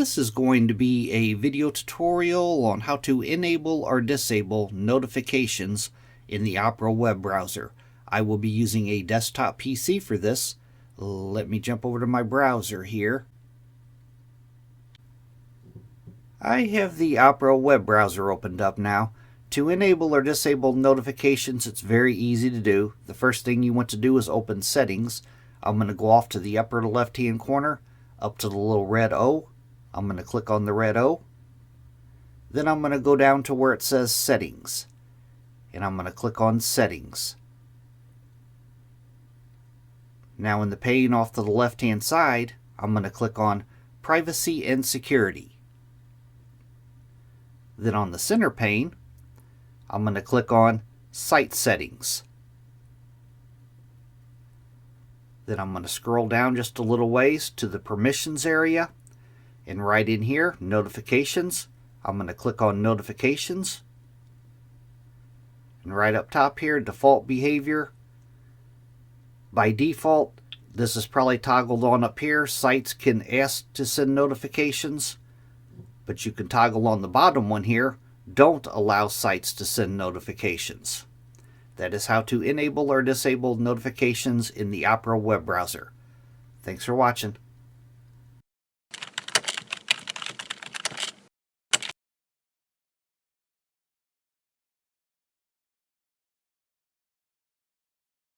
This is going to be a video tutorial on how to enable or disable notifications in the Opera web browser. I will be using a desktop PC for this. Let me jump over to my browser here. I have the Opera web browser opened up now. To enable or disable notifications, it's very easy to do. The first thing you want to do is open Settings. I'm going to go off to the upper left-hand corner, up to the little red O. I'm going to click on the red O. Then I'm going to go down to where it says Settings. And I'm going to click on Settings. Now in the pane off to the left-hand side, I'm going to click on Privacy and Security. Then on the center pane, I'm going to click on Site Settings. Then I'm going to scroll down just a little ways to the Permissions area. And right in here, Notifications, I'm going to click on Notifications. And right up top here, Default Behavior. By default, this is probably toggled on up here. Sites can ask to send notifications, but you can toggle on the bottom one here, Don't allow sites to send notifications. That is how to enable or disable notifications in the Opera web browser. Thanks for watching.